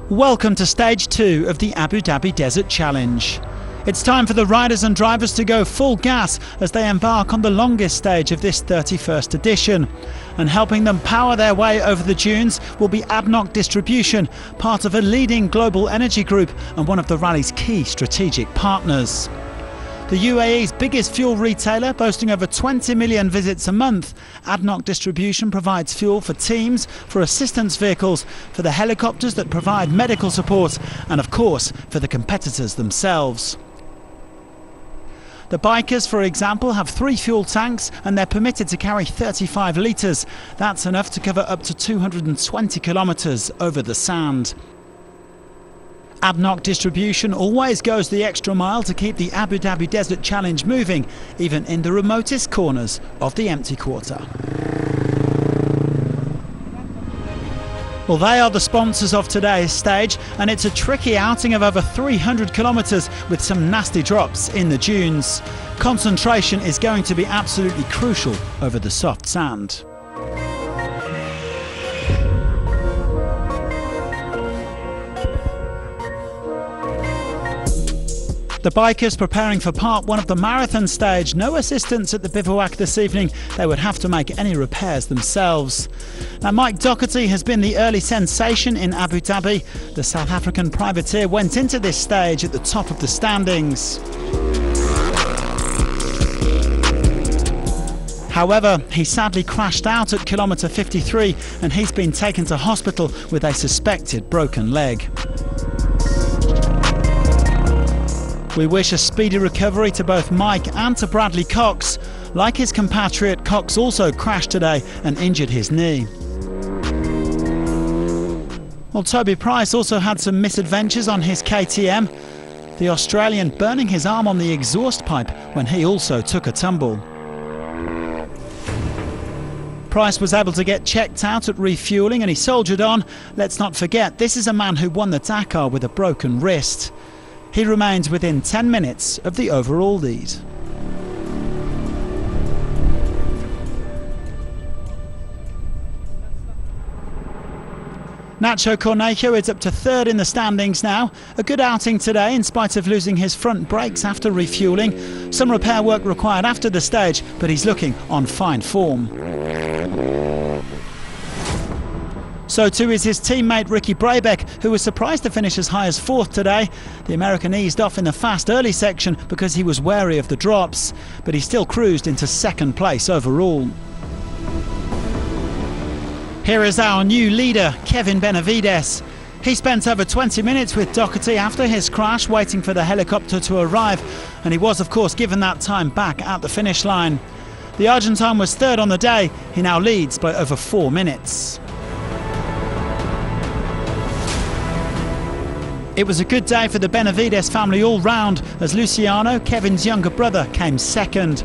Welcome to Stage 2 of the Abu Dhabi Desert Challenge. It's time for the riders and drivers to go full gas as they embark on the longest stage of this 31st edition. And helping them power their way over the dunes will be ADNOC Distribution, part of a leading global energy group and one of the rally's key strategic partners. The UAE's biggest fuel retailer, boasting over 20 million visits a month, ADNOC Distribution provides fuel for teams, for assistance vehicles, for the helicopters that provide medical support, and of course for the competitors themselves. The bikers, for example, have 3 fuel tanks and they're permitted to carry 35 litres. That's enough to cover up to 220 kilometres over the sand. ADNOC Distribution always goes the extra mile to keep the Abu Dhabi Desert Challenge moving, even in the remotest corners of the empty quarter. Well, they are the sponsors of today's stage, and it's a tricky outing of over 300 kilometres with some nasty drops in the dunes. Concentration is going to be absolutely crucial over the soft sand. The bikers preparing for part 1 of the marathon stage. No assistance at the bivouac this evening. They would have to make any repairs themselves. Now, Mike Doherty has been the early sensation in Abu Dhabi. The South African privateer went into this stage at the top of the standings. However, he sadly crashed out at kilometre 53 and he's been taken to hospital with a suspected broken leg. We wish a speedy recovery to both Mike and to Bradley Cox. Like his compatriot, Cox also crashed today and injured his knee. Well, Toby Price also had some misadventures on his KTM. The Australian burning his arm on the exhaust pipe when he also took a tumble. Price was able to get checked out at refuelling and he soldiered on. Let's not forget, this is a man who won the Dakar with a broken wrist. He remains within 10 minutes of the overall lead. Nacho Cornejo is up to 3rd in the standings now. A good outing today in spite of losing his front brakes after refuelling. Some repair work required after the stage, but he's looking on fine form. So too is his teammate Ricky Brabeck, who was surprised to finish as high as 4th today. The American eased off in the fast early section because he was wary of the drops, but he still cruised into 2nd place overall. Here is our new leader, Kevin Benavides. He spent over 20 minutes with Doherty after his crash, waiting for the helicopter to arrive, and he was of course given that time back at the finish line. The Argentine was 3rd on the day. He now leads by over 4 minutes. It was a good day for the Benavides family all round, as Luciano, Kevin's younger brother, came 2nd.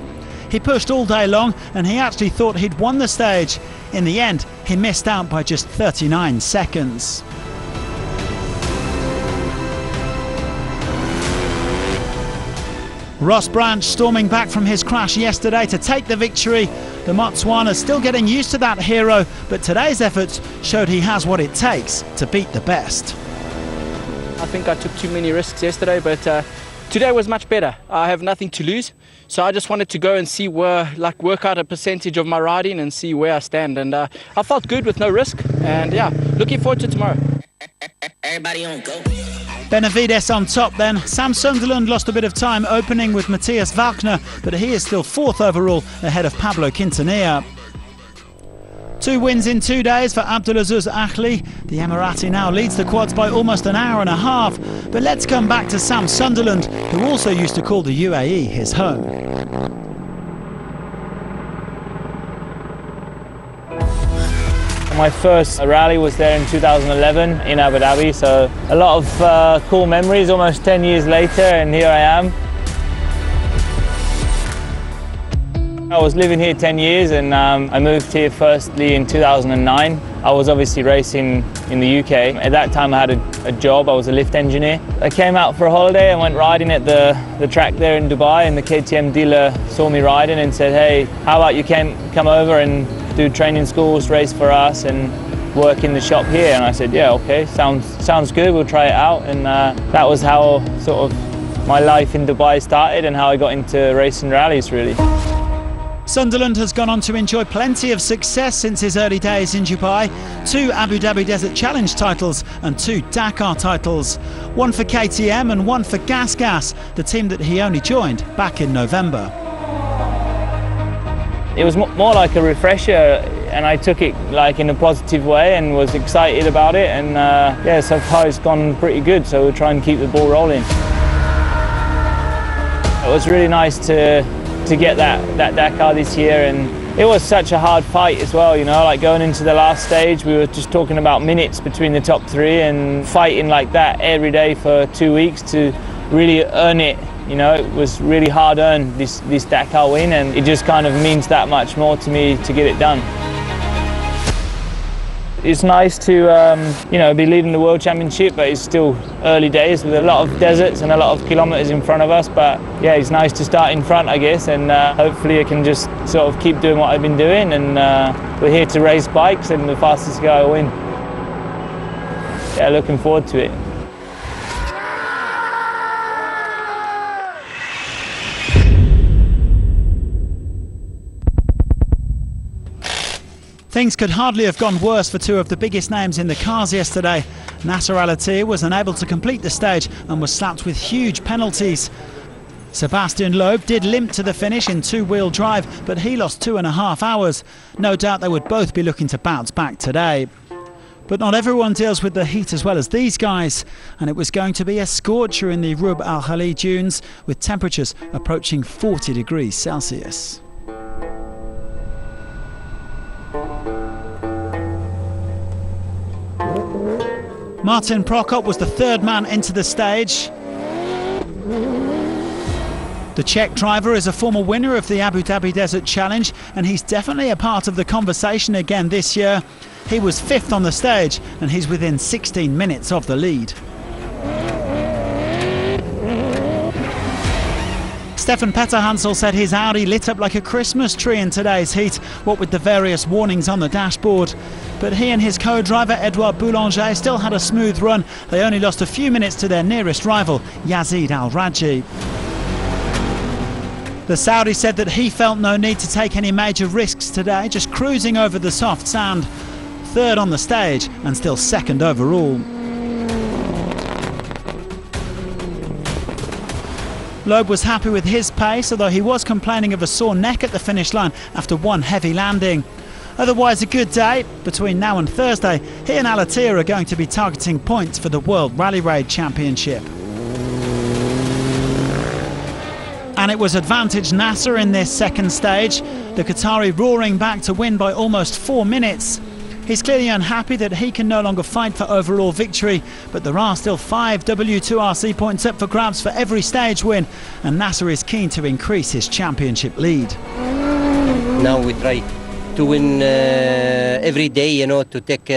He pushed all day long and he actually thought he'd won the stage. In the end, he missed out by just 39 seconds. Ross Branch storming back from his crash yesterday to take the victory. The Motswana's still getting used to that hero, but today's efforts showed he has what it takes to beat the best. I think I took too many risks yesterday, but today was much better. I have nothing to lose, so I just wanted to go and see where, work out a percentage of my riding and see where I stand. And I felt good with no risk, and yeah, looking forward to tomorrow. Everybody on go. Benavides on top then. Sam Sunderland lost a bit of time opening with Matthias Wagner, but he is still 4th overall ahead of Pablo Quintanilla. 2 wins in 2 days for Abdulaziz Ahli. The Emirati now leads the quads by almost an hour and a half. But let's come back to Sam Sunderland, who also used to call the UAE his home. My first rally was there in 2011 in Abu Dhabi, so a lot of cool memories almost 10 years later, and here I am. I was living here 10 years and I moved here firstly in 2009. I was obviously racing in the UK. At that time I had a job, I was a lift engineer. I came out for a holiday and went riding at the track there in Dubai, and the KTM dealer saw me riding and said, hey, how about you come over and do training schools, race for us? And work in the shop here, and I said, yeah, okay, sounds good, we'll try it out. And that was how sort of my life in Dubai started and how I got into racing rallies, really. Sunderland has gone on to enjoy plenty of success since his early days in Dubai. 2 Abu Dhabi Desert Challenge titles and 2 Dakar titles. 1 for KTM and 1 for Gas, the team that he only joined back in November. It was more like a refresher, and I took it like in a positive way and was excited about it, and yeah, so far it's gone pretty good, so we'll try and keep the ball rolling. It was really nice to get that Dakar this year, and it was such a hard fight as well, you know, like going into the last stage we were just talking about minutes between the top 3, and fighting like that every day for 2 weeks to really earn it. You know, it was really hard earned, this Dakar win, and it just kind of means that much more to me to get it done. It's nice to you know, be leading the World Championship, but it's still early days with a lot of deserts and a lot of kilometres in front of us. But yeah, it's nice to start in front, I guess, and hopefully I can just sort of keep doing what I've been doing. And we're here to race bikes, and the fastest guy will win. Yeah, looking forward to it. Things could hardly have gone worse for 2 of the biggest names in the cars yesterday. Nasser Al-Attiyah was unable to complete the stage and was slapped with huge penalties. Sebastian Loeb did limp to the finish in 2-wheel drive, but he lost 2.5 hours. No doubt they would both be looking to bounce back today. But not everyone deals with the heat as well as these guys, and it was going to be a scorcher in the Rub Al Khali dunes, with temperatures approaching 40 degrees Celsius. Martin Prokop was the 3rd man into the stage. The Czech driver is a former winner of the Abu Dhabi Desert Challenge, and he's definitely a part of the conversation again this year. He was 5th on the stage, and he's within 16 minutes of the lead. Stefan Petterhansel said his Audi lit up like a Christmas tree in today's heat, what with the various warnings on the dashboard. But he and his co-driver Edouard Boulanger still had a smooth run. They only lost a few minutes to their nearest rival, Yazid Al-Rajhi. The Saudi said that he felt no need to take any major risks today, just cruising over the soft sand. 3rd on the stage and still 2nd overall. Loeb was happy with his pace, although he was complaining of a sore neck at the finish line after one heavy landing. Otherwise a good day. Between now and Thursday, he and Al-Attiyah are going to be targeting points for the World Rally Raid Championship. And it was advantage Nasser in this 2nd stage, the Qatari roaring back to win by almost 4 minutes. He's clearly unhappy that he can no longer fight for overall victory, but there are still 5 W2RC points up for grabs for every stage win, and Nasser is keen to increase his championship lead. Now we try to win every day, you know, to take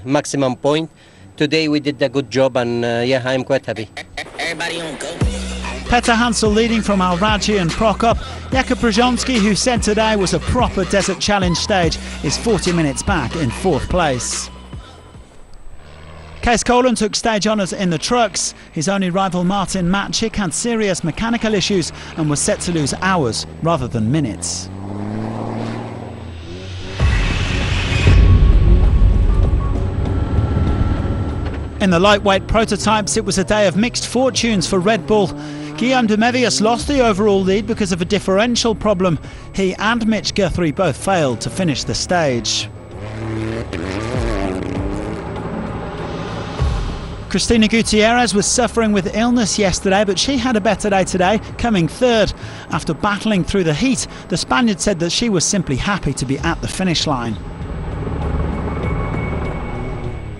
maximum point. Today we did a good job, and yeah, I'm quite happy. Everybody on go. Petterhansel leading from Al-Rajhi and Prokop. Jakub Brzezinski, who said today was a proper Desert Challenge stage, is 40 minutes back in 4th place. Kees Kolen took stage honours in the trucks. His only rival Martin Matchik had serious mechanical issues and was set to lose hours rather than minutes. In the lightweight prototypes, it was a day of mixed fortunes for Red Bull. Guillaume de Mévius lost the overall lead because of a differential problem. He and Mitch Guthrie both failed to finish the stage. Cristina Gutierrez was suffering with illness yesterday, but she had a better day today, coming 3rd. After battling through the heat, the Spaniard said that she was simply happy to be at the finish line.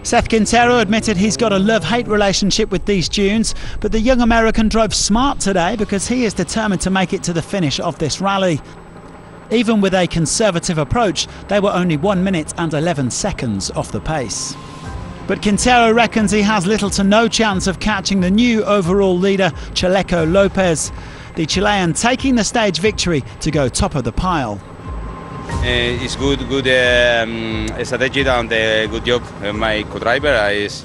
Seth Quintero admitted he's got a love-hate relationship with these dunes, but the young American drove smart today because he is determined to make it to the finish of this rally. Even with a conservative approach, they were only 1 minute and 11 seconds off the pace. But Quintero reckons he has little to no chance of catching the new overall leader, Chaleco Lopez, the Chilean taking the stage victory to go top of the pile. It's good strategy and good job. My co-driver is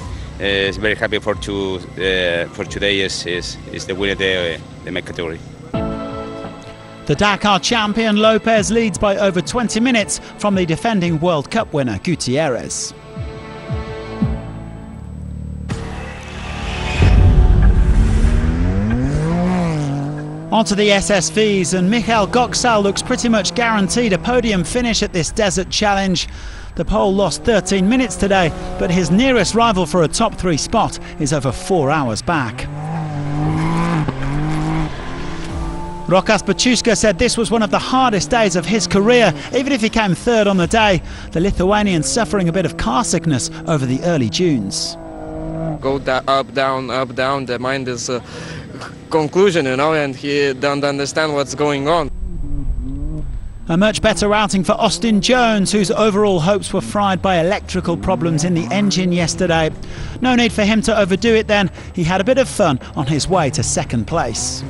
very happy for today. Is the winner the my category. The Dakar champion Lopez leads by over 20 minutes from the defending World Cup winner Gutierrez. Onto the SSVs, and Michael Goxal looks pretty much guaranteed a podium finish at this desert challenge. The Pole lost 13 minutes today, but his nearest rival for a top 3 spot is over 4 hours back. Rokas Baciuska said this was one of the hardest days of his career, even if he came third on the day. The Lithuanian suffering a bit of car sickness over the early dunes. Go up, down, the mind is conclusion, and he don't understand what's going on. A much better outing for Austin Jones, whose overall hopes were fried by electrical problems in the engine yesterday. No need for him to overdo it then. He had a bit of fun on his way to second place.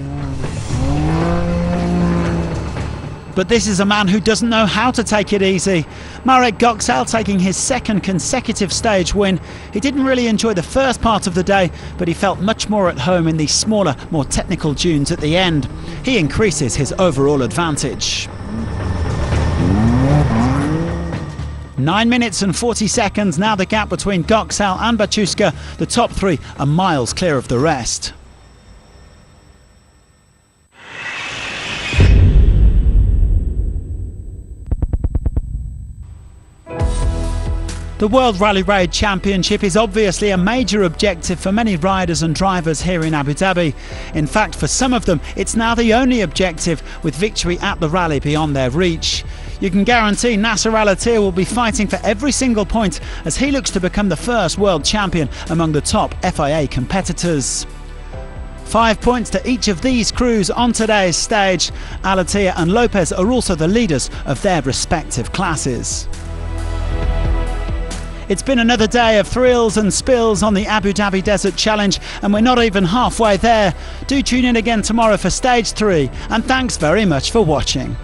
But this is a man who doesn't know how to take it easy. Marek Goxal taking his second consecutive stage win. He didn't really enjoy the first part of the day, but he felt much more at home in the smaller, more technical dunes at the end. He increases his overall advantage. 9 minutes and 40 seconds now the gap between Goxal and Baciuska. The top 3 are miles clear of the rest. The World Rally Raid Championship is obviously a major objective for many riders and drivers here in Abu Dhabi. In fact, for some of them, it's now the only objective, with victory at the rally beyond their reach. You can guarantee Nasser Al-Attiyah will be fighting for every single point as he looks to become the first world champion among the top FIA competitors. 5 points to each of these crews on today's stage. Al-Attiyah and Lopez are also the leaders of their respective classes. It's been another day of thrills and spills on the Abu Dhabi Desert Challenge, and we're not even halfway there. Do tune in again tomorrow for Stage 3, and thanks very much for watching.